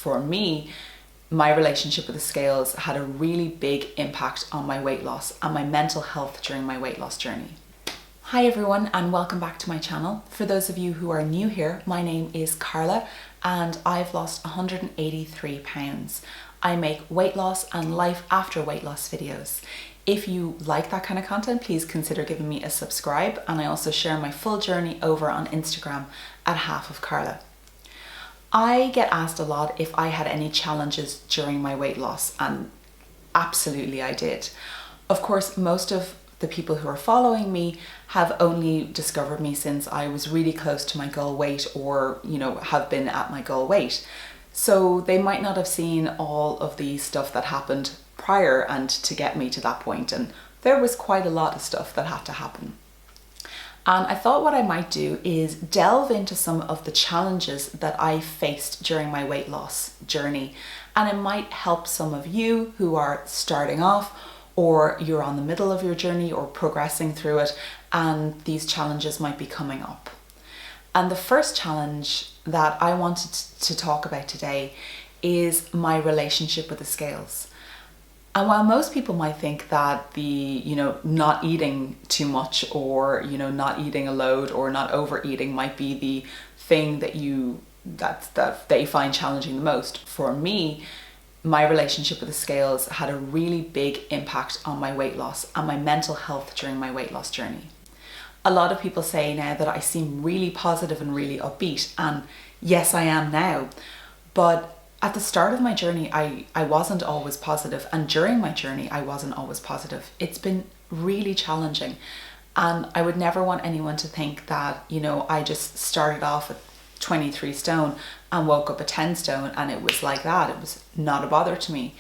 for me, my relationship with the scales had a really big impact on my weight loss and my mental health during my weight loss journey. Hi everyone, and welcome back to my channel. For those of you who are new here, my name is Carla and I've lost 183 pounds. I make weight loss and life after weight loss videos. If you like that kind of content, please consider giving me a subscribe, and I also share my full journey over on Instagram at Half of Carla. I get asked a lot if I had any challenges during my weight loss, and absolutely I did. Of course, most of the people who are following me have only discovered me since I was really close to my goal weight, or have been at my goal weight. So they might not have seen all of the stuff that happened prior and to get me to that point, and there was quite a lot of stuff that had to happen. And I thought what I might do is delve into some of the challenges that I faced during my weight loss journey, and it might help some of you who are starting off, or you're on the middle of your journey or progressing through it, and these challenges might be coming up. And the first challenge that I wanted to talk about today is my relationship with the scales. And while most people might think that the, not eating too much, or, not eating a load, or not overeating might be the thing that they find challenging the most, for me, my relationship with the scales had a really big impact on my weight loss and my mental health during my weight loss journey. A lot of people say now that I seem really positive and really upbeat, and yes, I am now. But at the start of my journey, I wasn't always positive, and during my journey, I wasn't always positive. It's been really challenging, and I would never want anyone to think that, I just started off at 23 stone and woke up at 10 stone and it was like that. It was not a bother to me.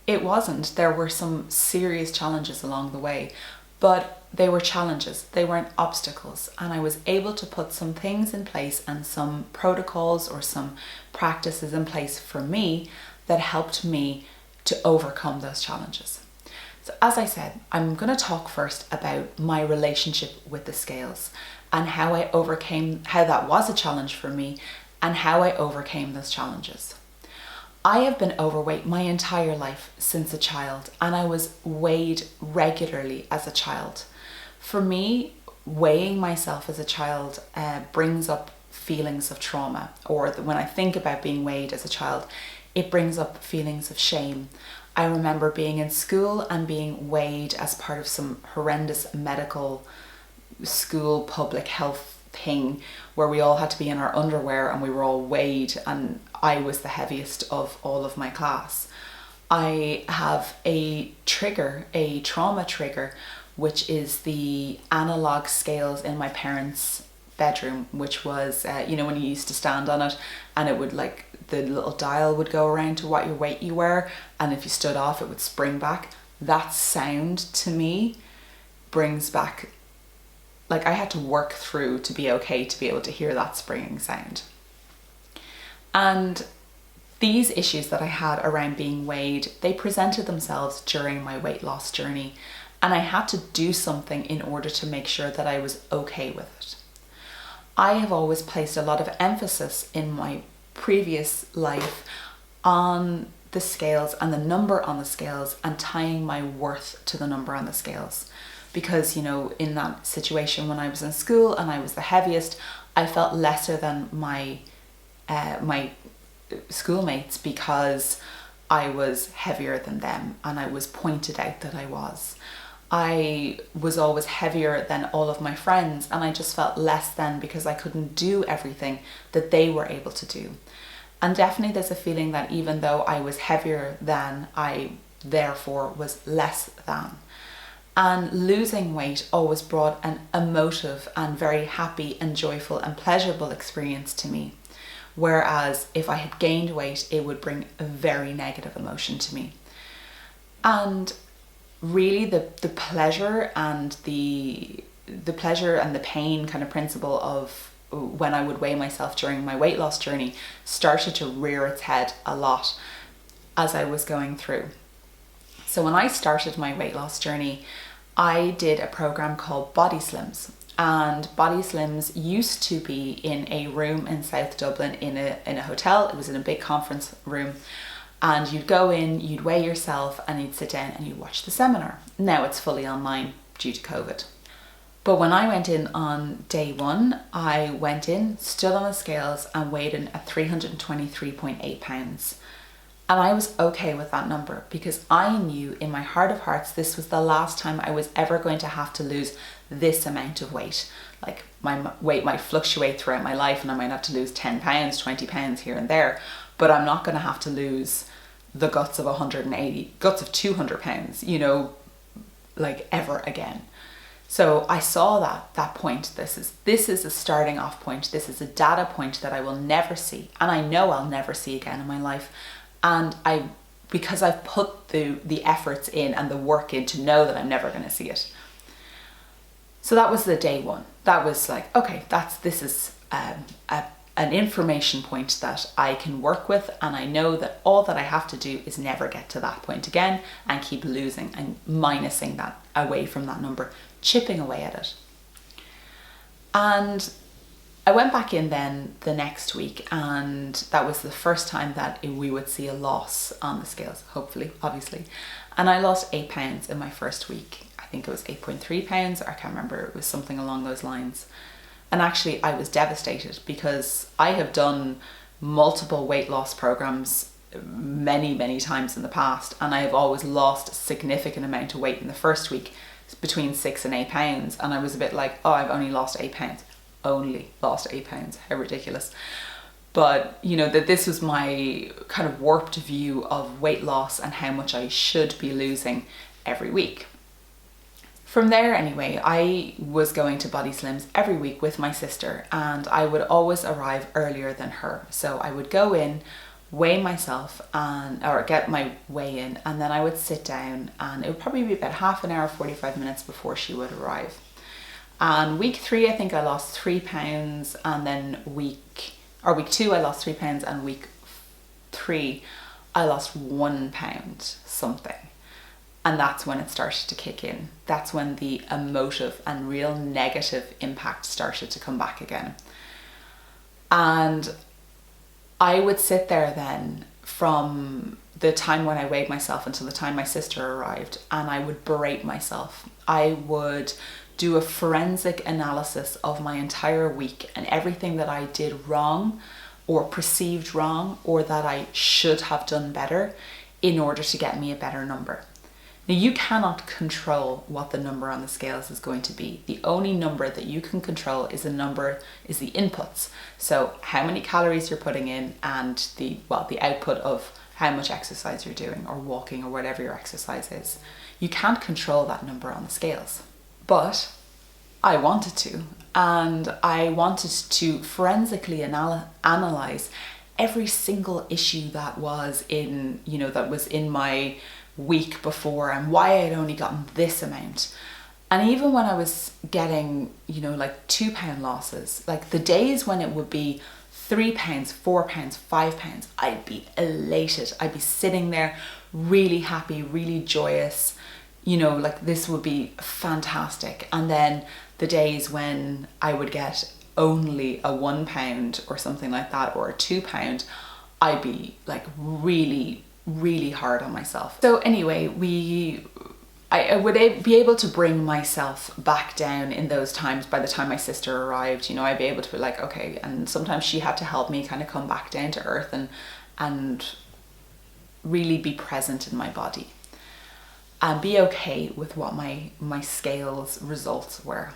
It wasn't. There were some serious challenges along the way, but they were challenges, they weren't obstacles, and I was able to put some things in place and some protocols or some practices in place for me that helped me to overcome those challenges. So as I said, I'm going to talk first about my relationship with the scales and how that was a challenge for me and how I overcame those challenges. I have been overweight my entire life since a child, and I was weighed regularly as a child. For me, weighing myself as a child brings up feelings of trauma, or when I think about being weighed as a child, it brings up feelings of shame. I remember being in school and being weighed as part of some horrendous medical school public health thing where we all had to be in our underwear and we were all weighed, and I was the heaviest of all of my class. I have a trauma trigger, which is the analog scales in my parents' bedroom, which was, when you used to stand on it and it would the little dial would go around to what your weight you were, and if you stood off it would spring back. That sound to me brings back, I had to work through to be okay to be able to hear that springing sound. And these issues that I had around being weighed, they presented themselves during my weight loss journey, and I had to do something in order to make sure that I was okay with it. I have always placed a lot of emphasis in my previous life on the scales and the number on the scales and tying my worth to the number on the scales. Because, in that situation when I was in school and I was the heaviest, I felt lesser than my schoolmates because I was heavier than them, and I was pointed out that I was. I was always heavier than all of my friends, and I just felt less than because I couldn't do everything that they were able to do. And definitely there's a feeling that even though I was heavier than, I therefore was less than. And losing weight always brought an emotive and very happy and joyful and pleasurable experience to me. Whereas if I had gained weight, it would bring a very negative emotion to me. And really the pleasure and the pleasure and the pain kind of principle of when I would weigh myself during my weight loss journey started to rear its head a lot as I was going through. So when I started my weight loss journey, I did a program called Body Slims, And Body Slims used to be in a room in South Dublin in a hotel. It was in a big conference room. And you'd go in, you'd weigh yourself, and you'd sit down and you'd watch the seminar. Now it's fully online due to COVID. But when I went in on day one, I went in, stood on the scales and weighed in at 323.8 pounds. And I was okay with that number because I knew in my heart of hearts this was the last time I was ever going to have to lose this amount of weight. Like, my weight might fluctuate throughout my life and I might have to lose 10 pounds, 20 pounds here and there, but I'm not going to have to lose the guts of 180, guts of 200 pounds, you know, like ever again. So I saw that point. This is a starting off point. This is a data point that I will never see, and I know I'll never see again in my life. And because I've put the efforts in and the work in to know that I'm never going to see it. So that was the day one. That was like, okay, this is an information point that I can work with, and I know that all that I have to do is never get to that point again and keep losing and minusing that away from that number, chipping away at it. And I went back in then the next week, and that was the first time that we would see a loss on the scales, hopefully, obviously. And I lost 8 pounds in my first week. I think it was 8.3 pounds, or I can't remember, it was something along those lines. And actually I was devastated because I have done multiple weight loss programs many times in the past, and I have always lost a significant amount of weight in the first week, between 6 and 8 pounds. And I was a bit like, oh, I've only lost 8 pounds. Only lost 8 pounds. How ridiculous. But you know, that this was my kind of warped view of weight loss and how much I should be losing every week. From there anyway, I was going to Body Slims every week with my sister, and I would always arrive earlier than her. So I would go in, weigh myself or get my weigh in, and then I would sit down, and it would probably be about half an hour, 45 minutes before she would arrive. And week 3, I think I lost 3 pounds, and then week 2 I lost 3 pounds, and week 3 I lost 1 pound something. And that's when it started to kick in. That's when the emotive and real negative impact started to come back again. And I would sit there then from the time when I weighed myself until the time my sister arrived, and I would berate myself. I would do a forensic analysis of my entire week and everything that I did wrong or perceived wrong or that I should have done better in order to get me a better number. Now, you cannot control what the number on the scales is going to be. The only number that you can control is the inputs. So how many calories you're putting in and the output of how much exercise you're doing or walking or whatever your exercise is. You can't control that number on the scales. But I wanted to, and I wanted to forensically analyze every single issue that was in my week before and why I had only gotten this amount. And even when I was getting, like 2 pound losses, like the days when it would be 3 pounds, 4 pounds, 5 pounds, I'd be elated. I'd be sitting there really happy, really joyous, like this would be fantastic. And then the days when I would get only a 1 pound or something like that, or a 2 pound, I'd be like really hard on myself. So anyway, I would be able to bring myself back down in those times. By the time my sister arrived, I'd be able to be like, okay. And sometimes she had to help me kind of come back down to earth and really be present in my body and be okay with what my scales results were,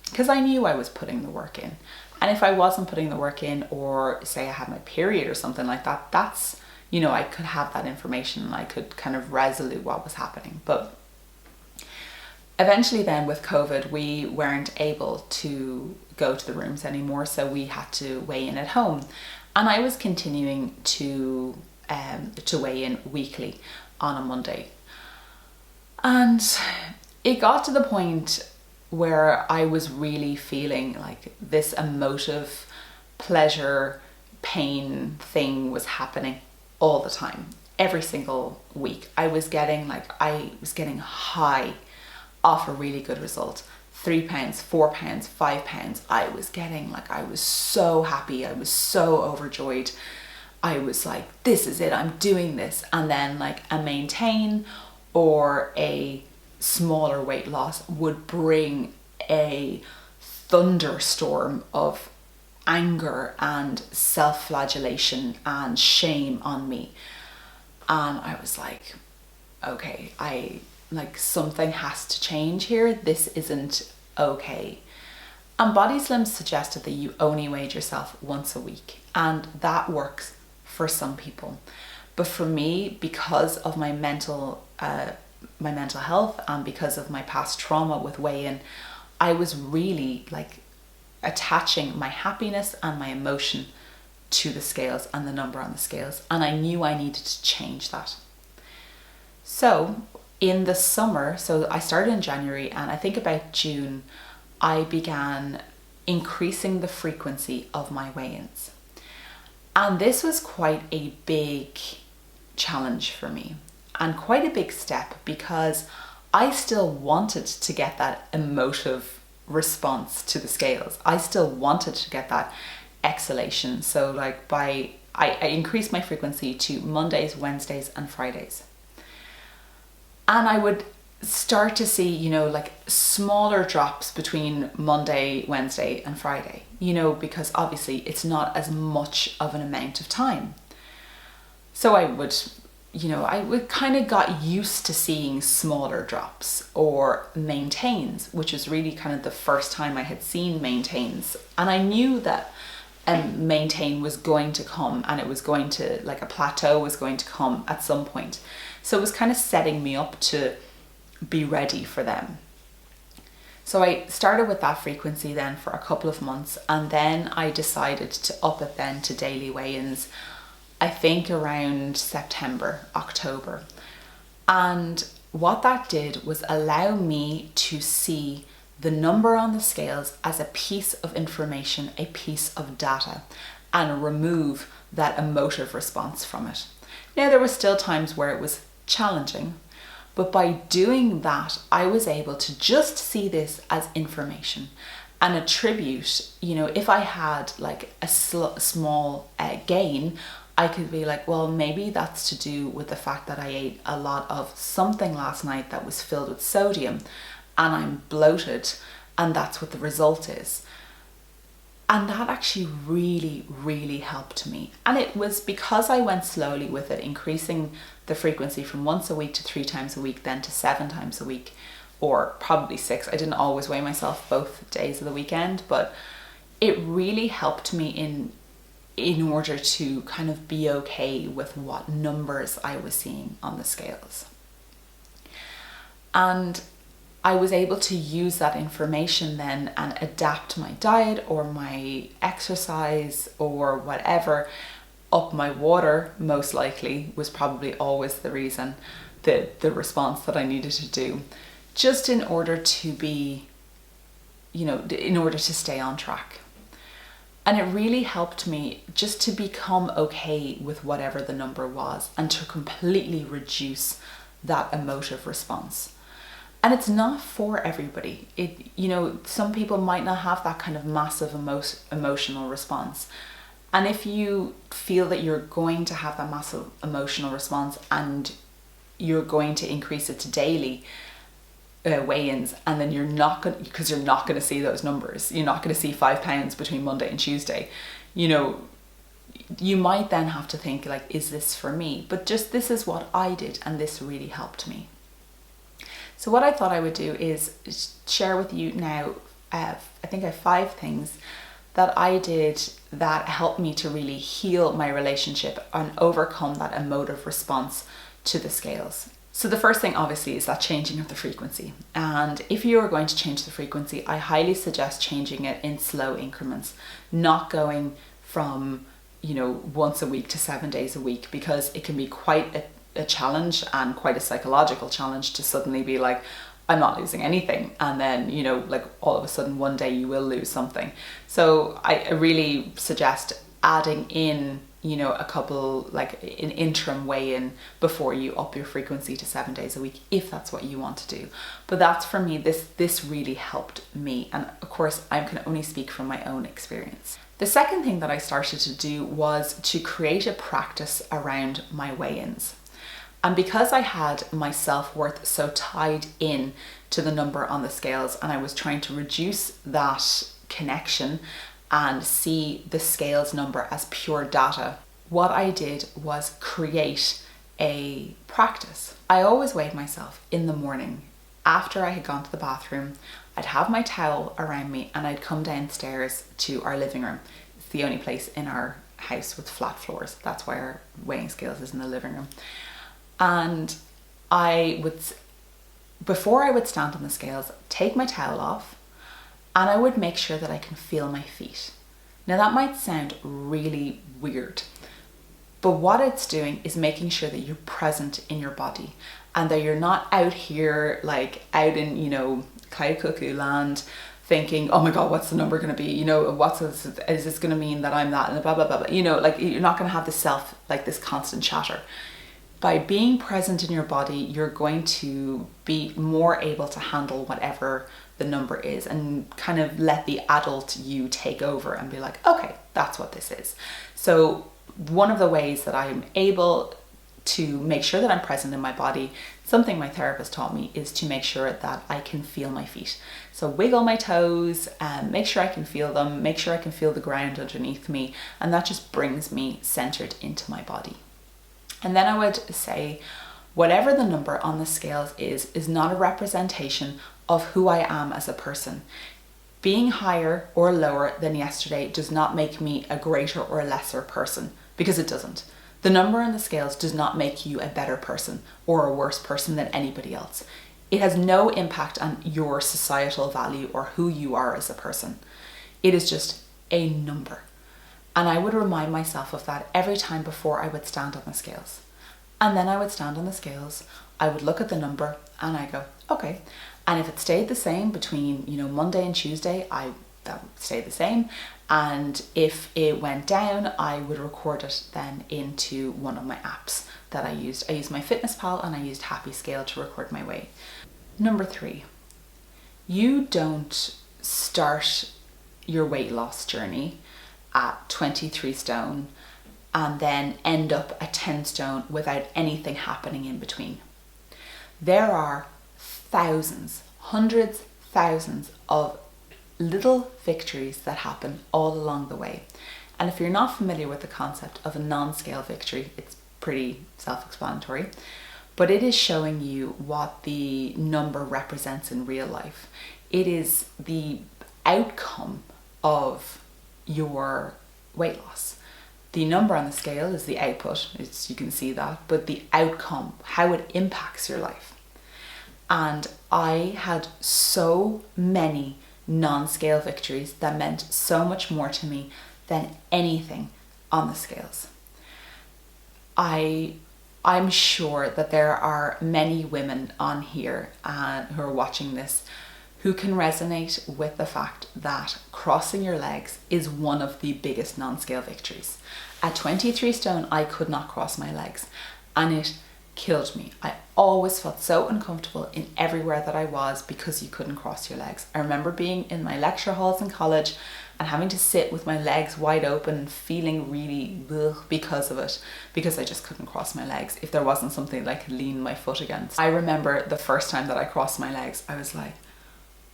because I knew I was putting the work in. And if I wasn't putting the work in, or say I had my period or something like that, that's, I could have that information and I could kind of resolve what was happening. But eventually then with COVID, we weren't able to go to the rooms anymore, so we had to weigh in at home. And I was continuing to weigh in weekly on a Monday. And it got to the point where I was really feeling like this emotive pleasure pain thing was happening all the time. Every single week I was getting high off a really good result, £3, £4, £5, I was getting like, I was so happy. I was so overjoyed. I was like, this is it, I'm doing this. And then like a maintain or a smaller weight loss would bring a thunderstorm of anger and self-flagellation and shame on me. And I was like, okay, something has to change here. This isn't okay. And Body Slim suggested that you only weigh yourself once a week, and that works for some people. But for me, because of my mental health and because of my past trauma with weigh-in, I was really like attaching my happiness and my emotion to the scales and the number on the scales, and I knew I needed to change that. So in the summer, so I started in January, and I think about June, I began increasing the frequency of my weigh-ins. And this was quite a big challenge for me and quite a big step, because I still wanted to get that emotive response to the scales. I still wanted to get that exhalation. So like I increased my frequency to Mondays, Wednesdays and Fridays. And I would start to see, you know, like smaller drops between Monday, Wednesday and Friday, you know, because obviously it's not as much of an amount of time. So I would kind of got used to seeing smaller drops or maintains, which was really kind of the first time I had seen maintains. And I knew that a maintain was going to come, and it was going to, like, a plateau was going to come at some point. So it was kind of setting me up to be ready for them. So I started with that frequency then for a couple of months, and then I decided to up it then to daily weigh-ins, I think around September, October. And what that did was allow me to see the number on the scales as a piece of information, a piece of data, and remove that emotive response from it. Now, there were still times where it was challenging, but by doing that, I was able to just see this as information and attribute, you know, if I had like a small gain, I could be like, well, maybe that's to do with the fact that I ate a lot of something last night that was filled with sodium and I'm bloated, and that's what the result is. And that actually really, really helped me. And it was because I went slowly with it, increasing the frequency from once a week to 3 times a week, then to 7 times a week, or probably 6. I didn't always weigh myself both days of the weekend, but it really helped me in order to kind of be okay with what numbers I was seeing on the scales. And I was able to use that information then and adapt my diet or my exercise or whatever. Up my water, most likely, was probably always the reason, the response that I needed to do, just in order to be, you know, in order to stay on track. And it really helped me just to become okay with whatever the number was and to completely reduce that emotive response. And it's not for everybody. You know, some people might not have that kind of massive emotional response. And if you feel that you're going to have that massive emotional response and you're going to increase it to daily weigh-ins, and then you're not going to see those numbers. You're not going to see 5 pounds between Monday and Tuesday. You know, you might then have to think like, is this for me? But just this is what I did, and this really helped me. So what I thought I would do is share with you now, I think I have 5 things that I did that helped me to really heal my relationship and overcome that emotive response to the scales. So the first thing obviously is that changing of the frequency. And if you are going to change the frequency, I highly suggest changing it in slow increments, not going from, you know, once a week to 7 days a week, because it can be quite a challenge and quite a psychological challenge to suddenly be like, I'm not losing anything. And then, you know, like all of a sudden one day you will lose something. So I really suggest adding in, a couple, like an interim weigh-in before you up your frequency to 7 days a week, if that's what you want to do. But that's, for me, this really helped me. And of course, I can only speak from my own experience. The second thing that I started to do was to create a practice around my weigh-ins. And because I had my self-worth so tied in to the number on the scales, and I was trying to reduce that connection and see the scales number as pure data, what I did was create a practice. I always weighed myself in the morning after I had gone to the bathroom. I'd have my towel around me and I'd come downstairs to our living room. It's the only place in our house with flat floors. That's why our weighing scales is in the living room. And before I would stand on the scales, take my towel off, and I would make sure that I can feel my feet. Now that might sound really weird, but what it's doing is making sure that you're present in your body and that you're not out here, like out in, cloud cuckoo land, thinking, oh my God, what's the number going to be? Is this going to mean that I'm that? And blah, blah, blah, blah. Like you're not going to have this constant chatter. By being present in your body, you're going to be more able to handle whatever the number is and kind of let the adult you take over and be like, okay, that's what this is. So one of the ways that I'm able to make sure that I'm present in my body, something my therapist taught me, is to make sure that I can feel my feet. So wiggle my toes, make sure I can feel them, make sure I can feel the ground underneath me, and that just brings me centered into my body. And then I would say, whatever the number on the scales is not a representation of who I am as a person. Being higher or lower than yesterday does not make me a greater or a lesser person, because it doesn't. The number on the scales does not make you a better person or a worse person than anybody else. It has no impact on your societal value or who you are as a person. It is just a number. And I would remind myself of that every time before I would stand on the scales. And then I would stand on the scales, I would look at the number and I go, okay. And if it stayed the same between, Monday and Tuesday, that would stay the same. And if it went down, I would record it then into one of my apps that I used. I used my FitnessPal and I used Happy Scale to record my weight. Number 3, you don't start your weight loss journey at 23 stone and then end up at 10 stone without anything happening in between. There are thousands, hundreds, thousands of little victories that happen all along the way. And if you're not familiar with the concept of a non-scale victory, it's pretty self-explanatory, but it is showing you what the number represents in real life. It is the outcome of your weight loss. The number on the scale is the output, you can see that, but the outcome, how it impacts your life. And I had so many non-scale victories that meant so much more to me than anything on the scales. I'm sure that there are many women on here who are watching this who can resonate with the fact that crossing your legs is one of the biggest non-scale victories. At 23 stone, I could not cross my legs and it killed me. I always felt so uncomfortable in everywhere that I was because you couldn't cross your legs. I remember being in my lecture halls in college and having to sit with my legs wide open, feeling really because of it, because I just couldn't cross my legs if there wasn't something that I could lean my foot against. I remember the first time that I crossed my legs, I was like,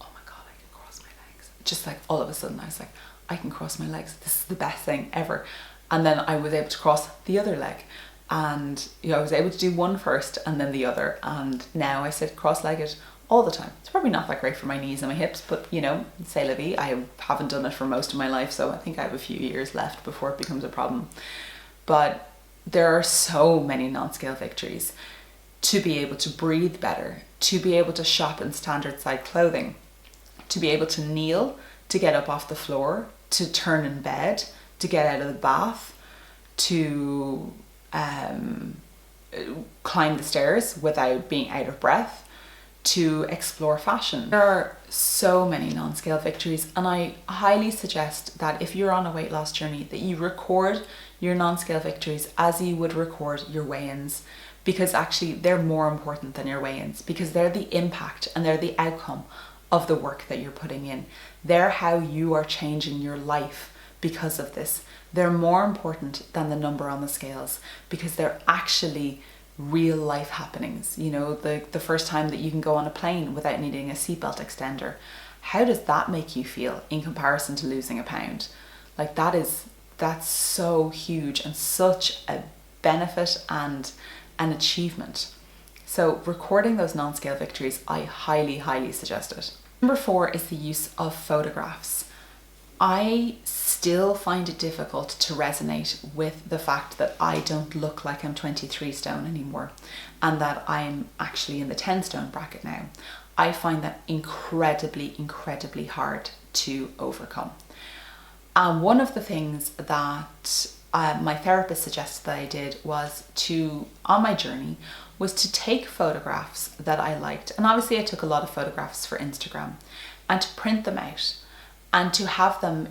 oh my God, I can cross my legs. Just like all of a sudden I was like, I can cross my legs. This is the best thing ever. And then I was able to cross the other leg. And I was able to do one first and then the other. And now I sit cross-legged all the time. It's probably not that great for my knees and my hips, but c'est la vie. I haven't done it for most of my life, so I think I have a few years left before it becomes a problem. But there are so many non-scale victories. To be able to breathe better, to be able to shop in standard size clothing, to be able to kneel, to get up off the floor, to turn in bed, to get out of the bath, to climb the stairs without being out of breath, to explore fashion. There are so many non-scale victories, and I highly suggest that if you're on a weight loss journey, that you record your non-scale victories as you would record your weigh-ins, because actually they're more important than your weigh-ins, because they're the impact and they're the outcome of the work that you're putting in. They're how you are changing your life because of this. They're more important than the number on the scales, because they're actually real life happenings. You know, the first time that you can go on a plane without needing a seatbelt extender. How does that make you feel in comparison to losing a pound? Like that's so huge and such a benefit and an achievement. So recording those non-scale victories, I highly, highly suggest it. Number 4 is the use of photographs. I still find it difficult to resonate with the fact that I don't look like I'm 23 stone anymore, and that I'm actually in the 10 stone bracket now. I find that incredibly, incredibly hard to overcome. And one of the things that my therapist suggested that I did was on my journey, was to take photographs that I liked. And obviously I took a lot of photographs for Instagram, and to print them out and to have them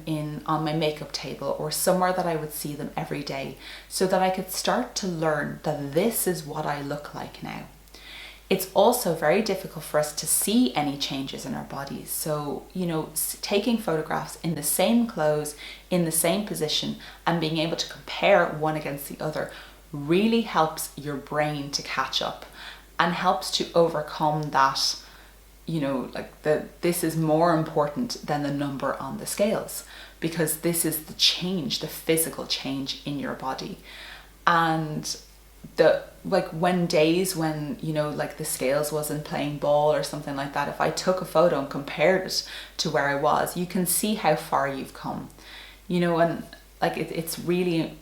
on my makeup table or somewhere that I would see them every day, so that I could start to learn that this is what I look like now. It's also very difficult for us to see any changes in our bodies. So, you know, taking photographs in the same clothes, in the same position, and being able to compare one against the other really helps your brain to catch up and helps to overcome that, you know, like this is more important than the number on the scales, because this is the change, the physical change in your body. And when you know, like the scales wasn't playing ball or something like that, if I took a photo and compared it to where I was, you can see how far you've come, you know. And like it's really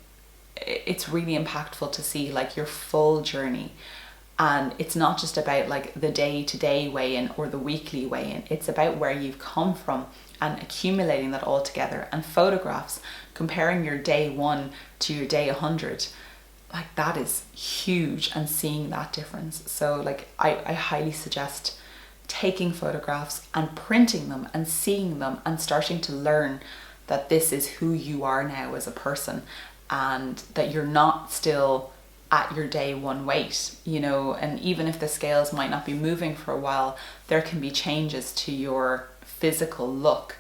impactful to see like your full journey. And it's not just about like the day-to-day weigh-in or the weekly weigh-in. It's about where you've come from and accumulating that all together. And photographs, comparing your day 1 to your day 100, like that is huge, and seeing that difference. So like I highly suggest taking photographs and printing them and seeing them and starting to learn that this is who you are now as a person, and that you're not still at your day 1 weight, you know. And even if the scales might not be moving for a while, there can be changes to your physical look,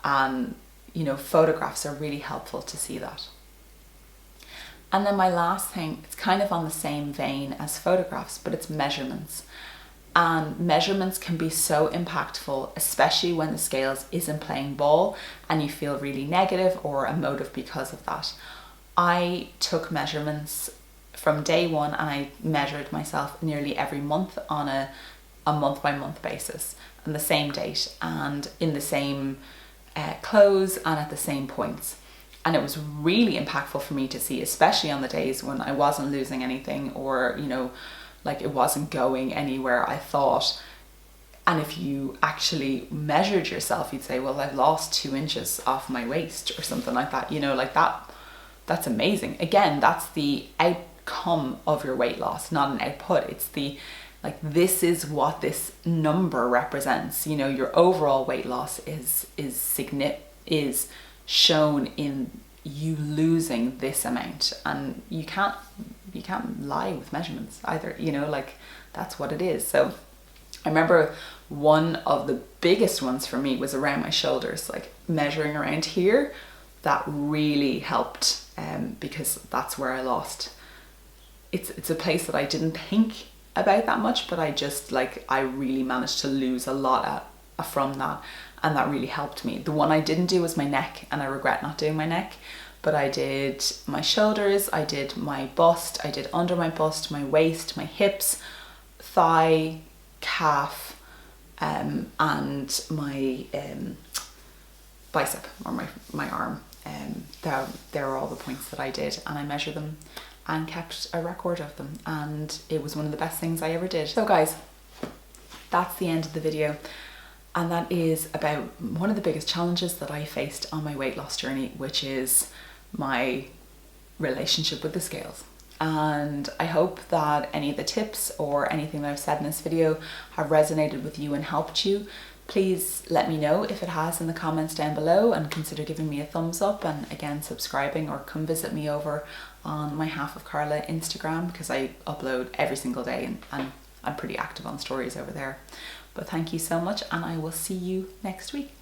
and you know, photographs are really helpful to see that. And then my last thing, it's kind of on the same vein as photographs, but it's measurements. And measurements can be so impactful, especially when the scales isn't playing ball and you feel really negative or emotive because of that. I took measurements from day 1, and I measured myself nearly every month on a month-by-month basis, on the same date and in the same clothes and at the same points. And it was really impactful for me to see, especially on the days when I wasn't losing anything, or, you know, like it wasn't going anywhere, I thought. And if you actually measured yourself, you'd say, well, I've lost 2 inches off my waist or something like that, you know, like that's amazing. Again, that's the outcome of your weight loss, not an output. It's the, like, this is what this number represents. You know, your overall weight loss is shown in you losing this amount, and you can't lie with measurements either, you know, like that's what it is. So I remember one of the biggest ones for me was around my shoulders, like measuring around here. That really helped, because that's where I lost. It's a place that I didn't think about that much, but I really managed to lose a lot from that, and that really helped me. The one I didn't do was my neck, and I regret not doing my neck, but I did my shoulders, I did my bust, I did under my bust, my waist, my hips, thigh, calf, and my bicep, or my arm. There are all the points that I did, and I measured them and kept a record of them, and it was one of the best things I ever did. So guys, that's the end of the video. And that is about one of the biggest challenges that I faced on my weight loss journey, which is my relationship with the scales. and I hope that any of the tips or anything that I've said in this video have resonated with you and helped you. Please let me know if it has in the comments down below, and consider giving me a thumbs up, and again subscribing, or come visit me over on my Half of Carla Instagram, because I upload every single day and I'm pretty active on stories over there. But thank you so much, and I will see you next week.